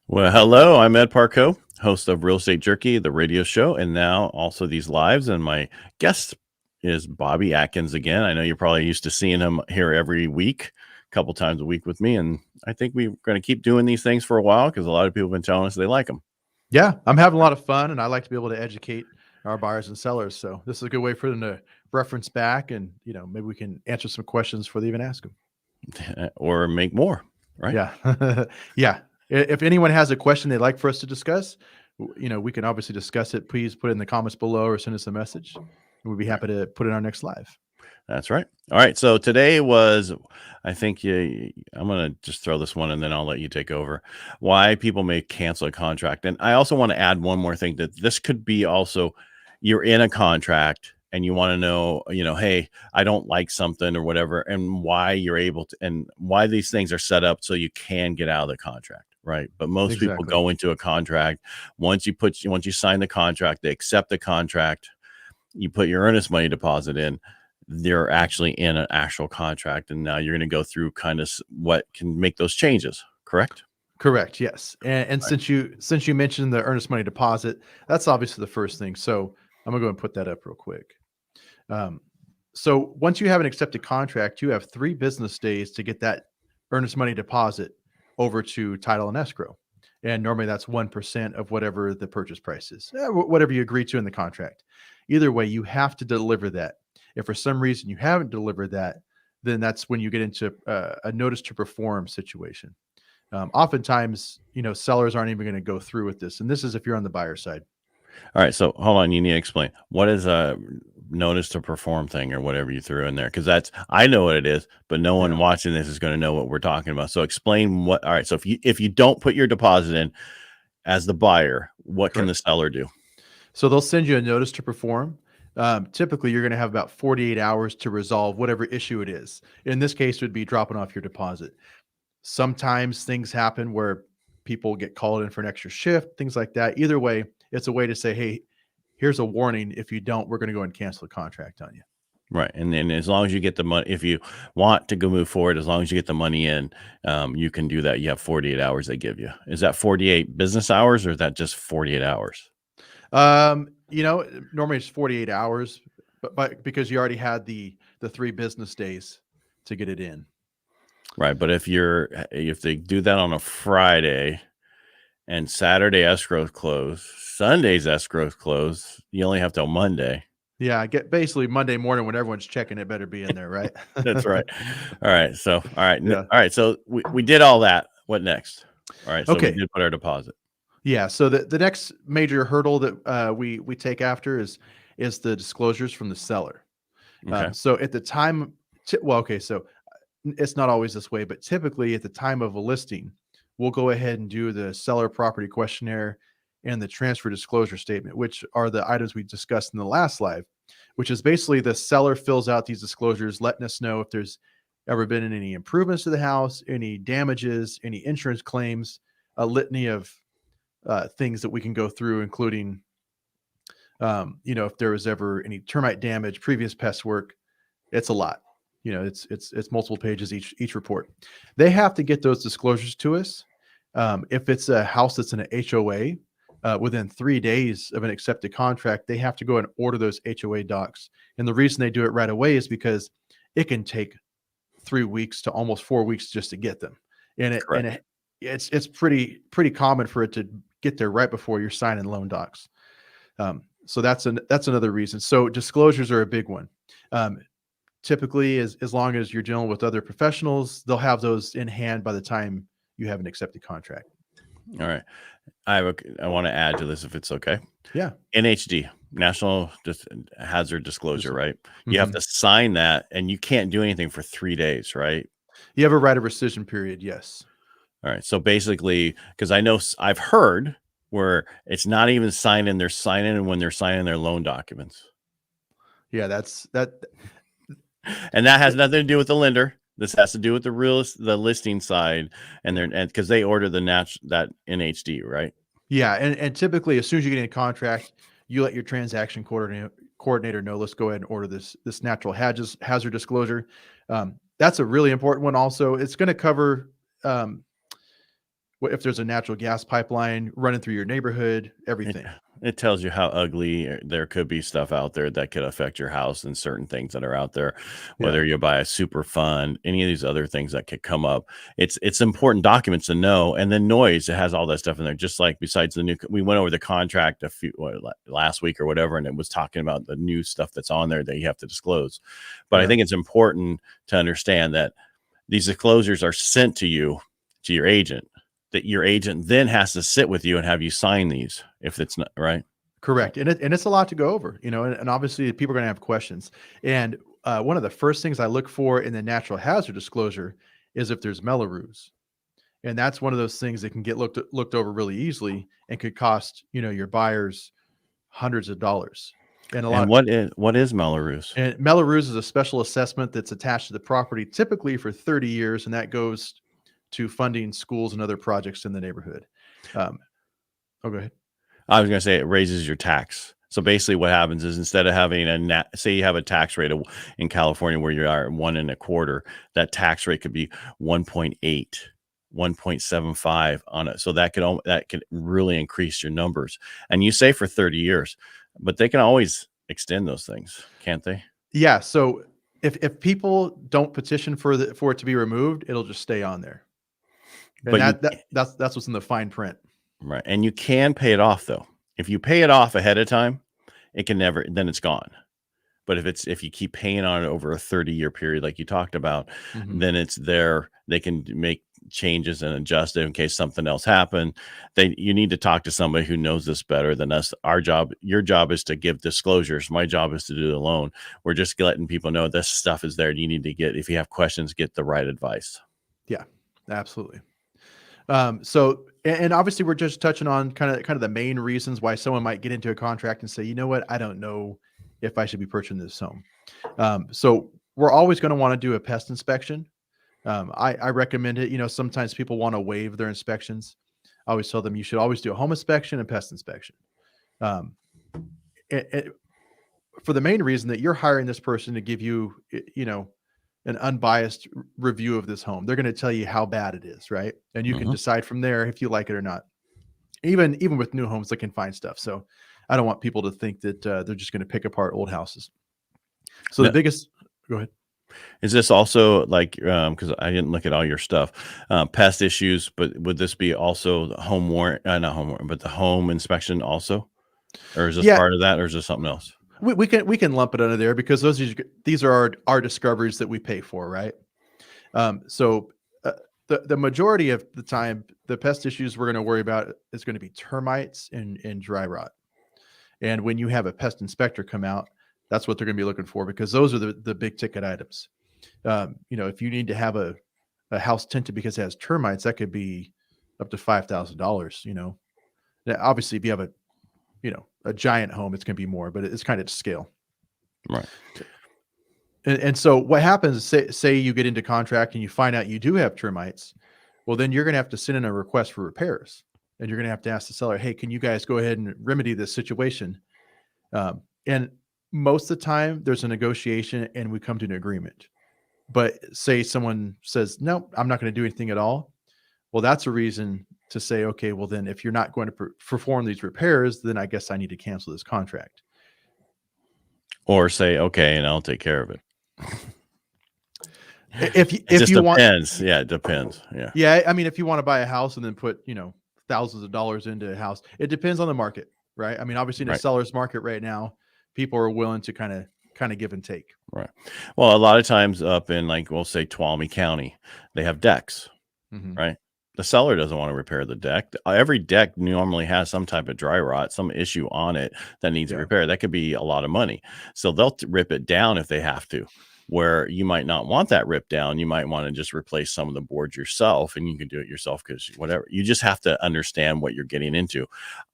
Well, hello, I'm Ed Parcaut, host of Real Estate Jerky, the radio show, and now also these lives. And my guest is Bobby Atkins again. I know you're probably used to seeing him here every week, a couple times a week with me. And I think we're going to keep doing these things for a while because a lot of people have been telling us they like them. Yeah, I'm having a lot of fun, and I like to be able to educate our buyers and sellers. So this is a good way for them to reference back, and maybe we can answer some questions before they even ask them. Or make more, right? Yeah, yeah. If anyone has a question they'd like for us to discuss, we can obviously discuss it. Please put it in the comments below or send us a message. We'd be happy to put it in our next live. That's right. All right. So today was, I think I'm going to just throw this one and then I'll let you take over. Why people may cancel a contract. And I also want to add one more thing, that this could be also, you're in a contract and you want to know, hey, I don't like something or whatever, and why you're able to, and why these things are set up so you can get out of the contract. Right. But most people Exactly. go into a contract. Once you sign the contract, they accept the contract, you put your earnest money deposit in, they're actually in an actual contract, and now you're going to go through kind of what can make those changes. Correct? Correct. Yes. And Right. since you mentioned the earnest money deposit, that's obviously the first thing. So I'm gonna go and put that up real quick. Um, so once you have an accepted contract, you have 3 business days to get that earnest money deposit over to title and escrow. And normally that's 1% of whatever the purchase price is, whatever you agree to in the contract. Either way, you have to deliver that. If for some reason you haven't delivered that, then that's when you get into a notice to perform situation. Oftentimes, sellers aren't even going to go through with this. And this is if you're on the buyer side. All right. So hold on. You need to explain what is a notice to perform thing or whatever you threw in there, because I know what it is, but no one watching this is going to know what we're talking about. So explain what. All right. So if you don't put your deposit in as the buyer, what Correct. can the seller do? So they'll send you a notice to perform. Typically, you're going to have about 48 hours to resolve whatever issue it is. In this case, it would be dropping off your deposit. Sometimes things happen where people get called in for an extra shift, things like that. Either way, it's a way to say, hey, here's a warning. If you don't, we're going to go and cancel the contract on you. Right. And then as long as you get the money, if you want to go move forward, as long as you get the money in, you can do that. You have 48 hours they give you. Is that 48 business hours or is that just 48 hours? Normally it's 48 hours, but because you already had the 3 business days to get it in. Right. But if they do that on a Friday and Saturday escrow close, Sunday's escrow close, you only have till Monday. Yeah, I get basically Monday morning when everyone's checking, it better be in there, right? That's right. All right. So, all right. Yeah. All right. So we did all that. What next? All right. So we Okay. did put our deposit. Yeah. So the next major hurdle that we take after is the disclosures from the seller. Okay. So at the time, so it's not always this way, but typically at the time of a listing, we'll go ahead and do the seller property questionnaire and the transfer disclosure statement, which are the items we discussed in the last live, which is basically the seller fills out these disclosures, letting us know if there's ever been any improvements to the house, any damages, any insurance claims, a litany of things that we can go through, including, if there was ever any termite damage, previous pest work. It's a lot. It's multiple pages each report. They have to get those disclosures to us. If it's a house that's in an HOA, within 3 days of an accepted contract, they have to go and order those HOA docs. And the reason they do it right away is because it can take 3 weeks to almost 4 weeks just to get them. And it's pretty common for it to get there right before you're signing loan docs. So that's another reason. So disclosures are a big one. Typically, as long as you're dealing with other professionals, they'll have those in hand by the time you have an accepted contract. All right. I want to add to this if it's okay. Yeah. NHD, National Hazard Disclosure, right? You have to sign that and you can't do anything for 3 days, right? You have a right of rescission period. Yes. All right. So basically, because I know I've heard where it's not even signing, they're signing when they're signing their loan documents. Yeah, that's that. And that has nothing to do with the lender. This has to do with the listing side, and because they order that NHD, right? Yeah, and typically, as soon as you get in a contract, you let your transaction coordinator know. Let's go ahead and order this natural hazard disclosure. That's a really important one. Also, it's going to cover what if there's a natural gas pipeline running through your neighborhood, everything. It tells you how ugly there could be stuff out there that could affect your house and certain things that are out there, whether Yeah. you buy a super fund, any of these other things that could come up. It's important documents to know. And then noise, it has all that stuff in there. Just like besides we went over the contract last week or whatever, and it was talking about the new stuff that's on there that you have to disclose. But I think it's important to understand that these disclosures are sent to you, to your agent, that your agent then has to sit with you and have you sign these if it's not right. Correct. And it's a lot to go over, and obviously people are going to have questions. And one of the first things I look for in the natural hazard disclosure is if there's Mello-Roos. And that's one of those things that can get looked over really easily and could cost, your buyers hundreds of dollars. And what is Mello-Roos? And Mello-Roos is a special assessment that's attached to the property typically for 30 years, and that goes to funding schools and other projects in the neighborhood. Go ahead. I was going to say it raises your tax. So basically what happens is instead of having say you have a tax rate in California where you are 1.25, that tax rate could be 1.8, 1.75 on it. So that could really increase your numbers. And you say for 30 years, but they can always extend those things, can't they? Yeah. So if people don't petition for it to be removed, it'll just stay on there. And that's what's in the fine print. Right. And you can pay it off though. If you pay it off ahead of time, then it's gone. But if you keep paying on it over a 30-year period, like you talked about, then it's there. They can make changes and adjust it in case something else happened. You need to talk to somebody who knows this better than us. Your job is to give disclosures. My job is to do the loan. We're just letting people know this stuff is there. You need to if you have questions, get the right advice. Yeah, absolutely. So, and obviously we're just touching on kind of the main reasons why someone might get into a contract and say, you know what, I don't know if I should be purchasing this home. So we're always going to want to do a pest inspection. I recommend it. Sometimes people want to waive their inspections. I always tell them you should always do a home inspection and pest inspection. For the main reason that you're hiring this person to give you, an unbiased review of this home. They're going to tell you how bad it is, right? And you can decide from there if you like it or not. Even with new homes, they can find stuff. So I don't want people to think that they're just going to pick apart old houses. So go ahead. Is this also like, because I didn't look at all your stuff, pest issues, but would this be also the home warrant, not home warrant, but the home inspection also? Or is this part of that, or is this something else? We can lump it under there because these are our discoveries that we pay for, right? So the majority of the time, the pest issues we're going to worry about is going to be termites and dry rot. And when you have a pest inspector come out, that's what they're going to be looking for because those are the big ticket items. If you need to have a house tinted because it has termites, that could be up to $5,000. Now, obviously, if you have a giant home, it's going to be more, but it's kind of to scale. Right. And so what happens, say you get into contract and you find out you do have termites, well, then you're going to have to send in a request for repairs. And you're going to have to ask the seller, hey, can you guys go ahead and remedy this situation? And most of the time there's a negotiation and we come to an agreement. But say someone says, no, I'm not going to do anything at all. Well, that's a reason to say, okay, well then if you're not going to perform these repairs, then I guess I need to cancel this contract. Or say, okay, and I'll take care of it. It depends. Yeah. Yeah. I mean, if you want to buy a house and then put, thousands of dollars into a house, it depends on the market, right? I mean, obviously in a seller's market right now, people are willing to kind of give and take. Right. Well, a lot of times up in we'll say Tuolumne County, they have decks, right? The seller doesn't want to repair the deck. Every deck normally has some type of dry rot, some issue on it that needs repair. That could be a lot of money. So they'll rip it down if they have to, where you might not want that ripped down. You might want to just replace some of the boards yourself, and you can do it yourself because whatever. You just have to understand what you're getting into.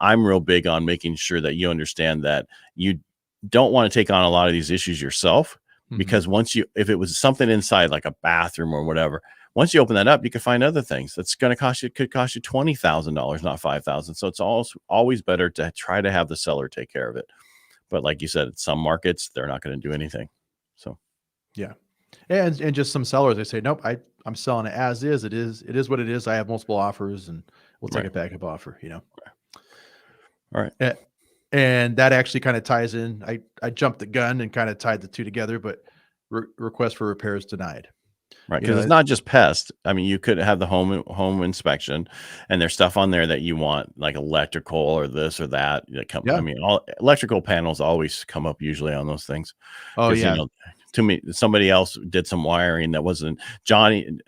I'm real big on making sure that you understand that you don't want to take on a lot of these issues yourself, because if it was something inside like a bathroom or whatever, once you open that up, you can find other things that's going to could cost you $20,000, not $5,000. So it's always better to try to have the seller take care of it. But like you said, some markets, they're not going to do anything. So, yeah. And just some sellers, they say, nope, I'm selling it as is. It is what it is. I have multiple offers, and we'll take Right. a backup offer. All right. A- And that actually kind of ties in. I jumped the gun and kind of tied the two together, but request for repairs denied. Right, You because know, it's not just pests. I mean, you could have the home inspection, and there's stuff on there that you want, like electrical or this or that. I yeah. mean, all electrical panels always come up usually on those things Oh because yeah. to me, somebody else did some wiring that wasn't Johnny.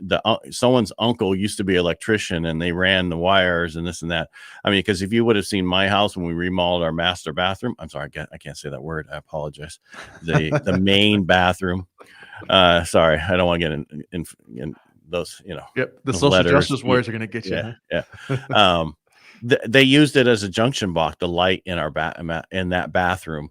Someone's uncle used to be an electrician, and they ran the wires and this and that. I mean, because if you would have seen my house when we remodeled our master bathroom, I'm sorry, I can't say that word. I apologize. The main bathroom. Sorry, I don't want to get in those, Yep. The those social letters. justice warriors are going to get you. Yeah, yeah. Huh? They used it as a junction box, the light in our in that bathroom.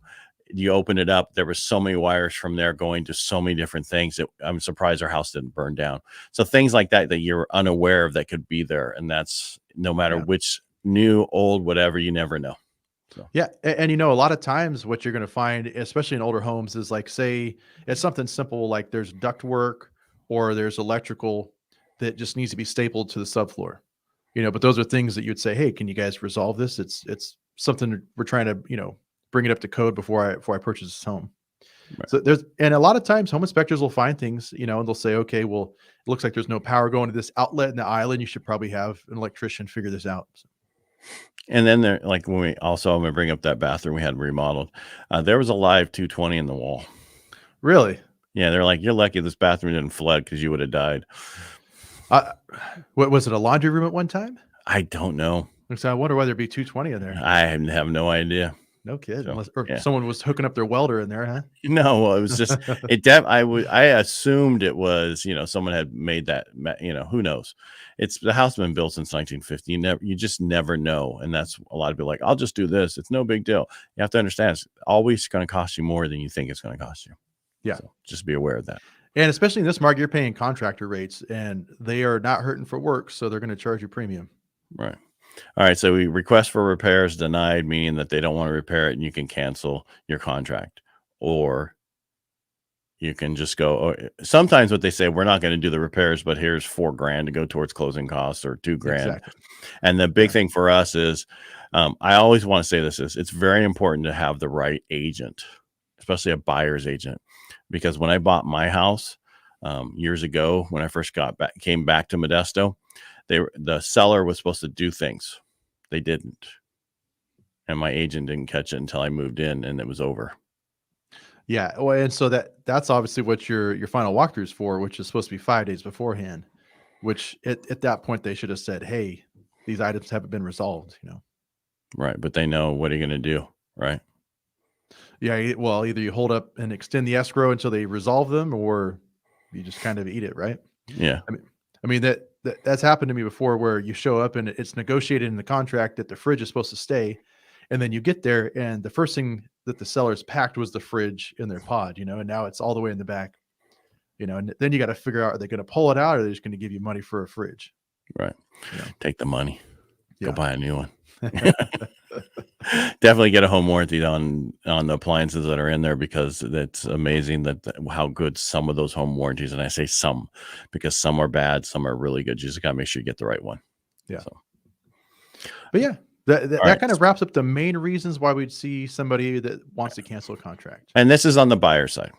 You open it up, there was so many wires from there going to so many different things that I'm surprised our house didn't burn down. So things like that you're unaware of that could be there, and that's no matter Yeah. which new, old, whatever, you never know. So Yeah, and a lot of times what you're going to find, especially in older homes, is like, say it's something simple like there's duct work or there's electrical that just needs to be stapled to the subfloor. But those are things that you'd say, hey, can you guys resolve this? It's something we're trying to bring it up to code before I purchase this home. right. So and a lot of times home inspectors will find things, and they'll say, okay, well, it looks like there's no power going to this outlet in the island. You should probably have an electrician figure this out. So, And then there, like when I'm gonna bring up that bathroom we had remodeled, there was a live 220 in the wall. really? Yeah, they're like, you're lucky this bathroom didn't flood because you would have died. What was it? A laundry room at one time? I don't know. So I wonder why there'd be 220 in there. I have no idea. No kid, So unless or yeah, someone was hooking up their welder in there, huh? no, it was just I assumed it was someone had made that who knows. The house has been built since 1950. You just never know, and that's a lot of people like, I'll just do this. It's no big deal. You have to understand it's always going to cost you more than you think it's going to cost you. Yeah. So just be aware of that. And especially in this market, you're paying contractor rates, and they are not hurting for work, so they're going to charge you premium. Right. All right. So we request for repairs denied, meaning that they don't want to repair it, and you can cancel your contract, or you can just go. Sometimes what they say, we're not going to do the repairs, but here's $4,000 to go towards closing costs or $2,000. Exactly. And the big thing for us is, I always want to say this is it's very important to have the right agent, especially a buyer's agent, because when I bought my house years ago, when I first came back to Modesto, the seller was supposed to do things. They didn't. And my agent didn't catch it until I moved in, and it was over. Yeah. Well, and so that's obviously what your final walkthrough is for, which is supposed to be 5 days beforehand, which at that point they should have said, hey, these items haven't been resolved, Right. But they know, what are you going to do? Right. Yeah. Well, either you hold up and extend the escrow until they resolve them, or you just kind of eat it, right? Yeah. I mean that's happened to me before, where you show up and it's negotiated in the contract that the fridge is supposed to stay, and then you get there and the first thing that the sellers packed was the fridge in their pod, and now it's all the way in the back, and then you got to figure out, are they going to pull it out, or are they just going to give you money for a fridge? Right. Take the money. Go Yeah. buy a new one. Definitely get a home warranty on the appliances that are in there, because it's amazing how good some of those home warranties, and I say some because some are bad, some are really good. You just got to make sure you get the right one. Yeah. So. But yeah, that right. kind of wraps up the main reasons why we'd see somebody that wants to cancel a contract. And this is on the buyer side.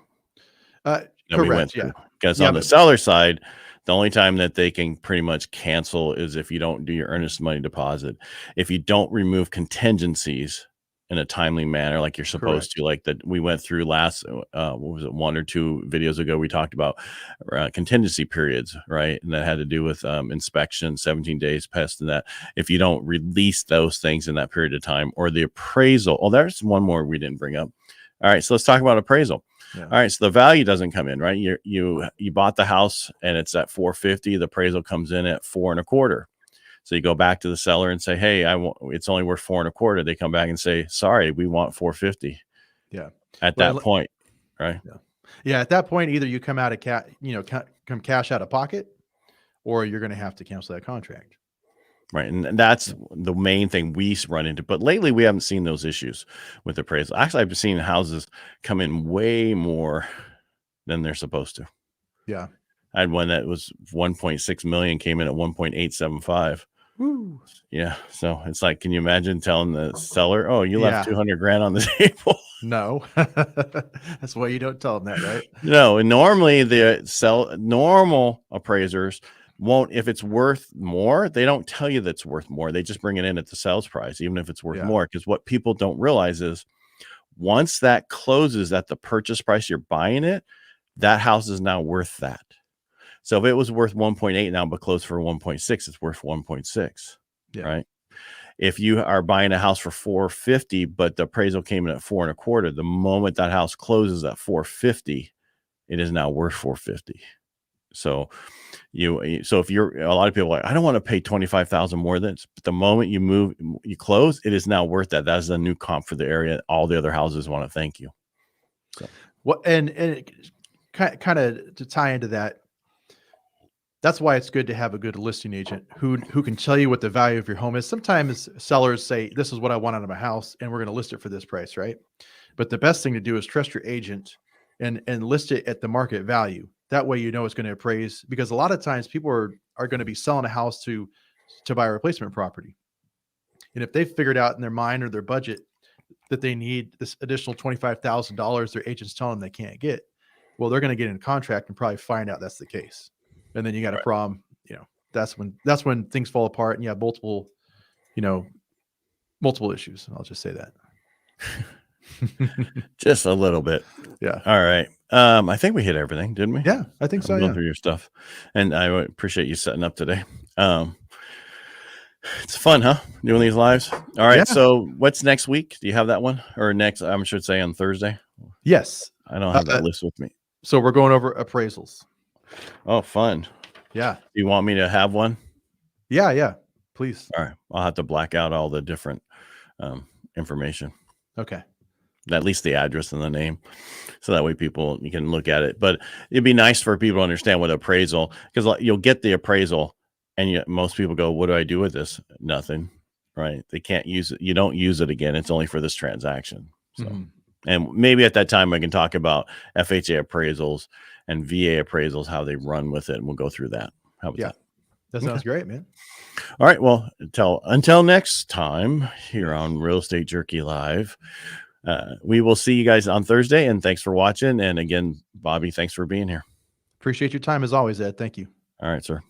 Correct. Yeah. Because on the seller side, the only time that they can pretty much cancel is if you don't do your earnest money deposit. If you don't remove contingencies in a timely manner, like you're supposed to, like that we went through last, what was it, 1 or 2 videos ago, we talked about contingency periods, right? And that had to do with inspection, 17 days, pest, and that. If you don't release those things in that period of time, or the appraisal. Oh, there's one more we didn't bring up. All right, so let's talk about appraisal. Yeah. All right, so the value doesn't come in, right? You bought the house and it's at $450. The appraisal comes in at $425. So you go back to the seller and say, "Hey, it's only worth $425." They come back and say, "Sorry, we want $450." Yeah. At that point, right? Yeah. At that point, either you come out of come cash out of pocket, or you're going to have to cancel that contract. Right. And that's the main thing we run into. But lately, we haven't seen those issues with appraisal. Actually, I've seen houses come in way more than they're supposed to. Yeah. I had one that was 1.6 million, came in at 1.875. Woo. Yeah. So it's like, can you imagine telling the seller, oh, you left Yeah. 200 grand on the table? No. That's why you don't tell them that, right? No. And normally normal appraisers won't, if it's worth more, they don't tell you that's worth more. They just bring it in at the sales price, even if it's worth more. Because what people don't realize is once that closes at the purchase price you're buying it, that house is now worth that. So if it was worth 1.8 now, but closed for 1.6, it's worth 1.6, right? If you are buying a house for 450, but the appraisal came in at 4.25, the moment that house closes at 450, it is now worth 450. So if you're, a lot of people are like, I don't want to pay 25,000 more than this, but the moment you close, it is now worth that. That is a new comp for the area. All the other houses want to thank you. So what, and kind of to tie into that, that's why it's good to have a good listing agent who can tell you what the value of your home is. Sometimes sellers say, this is what I want out of my house, and we're going to list it for this price, right? But the best thing to do is trust your agent and list it at the market value. That way you know it's going to appraise, because a lot of times people are going to be selling a house to buy a replacement property. And if they've figured out in their mind or their budget that they need this additional $25,000 their agent's telling them they can't get, well, they're going to get in a contract and probably find out that's the case. And then you got a problem, that's when things fall apart and you have multiple issues. I'll just say that. Just a little bit. Yeah. All right. I think we hit everything, didn't we? Yeah, I think so. Going through your stuff, and I appreciate you setting up today. It's fun, huh? Doing these lives. All right. Yeah. So what's next week? Do you have that one or next? I should say on Thursday. Yes. I don't have that list with me. So we're going over appraisals. Oh, fun. Yeah. You want me to have one? Yeah. Please. All right. I'll have to black out all the different information. Okay. At least the address and the name. So that way you can look at it. But it'd be nice for people to understand what appraisal, because you'll get the appraisal and most people go, what do I do with this? Nothing, right? They can't use it. You don't use it again. It's only for this transaction. So. Mm-hmm. And maybe at that time, I can talk about FHA appraisals and VA appraisals, how they run with it. And we'll go through that. How about that? That sounds great, man. All right. Well, until next time here on Real Estate Jerky Live, we will see you guys on Thursday. And thanks for watching. And again, Bobby, thanks for being here. Appreciate your time as always, Ed. Thank you. All right, sir.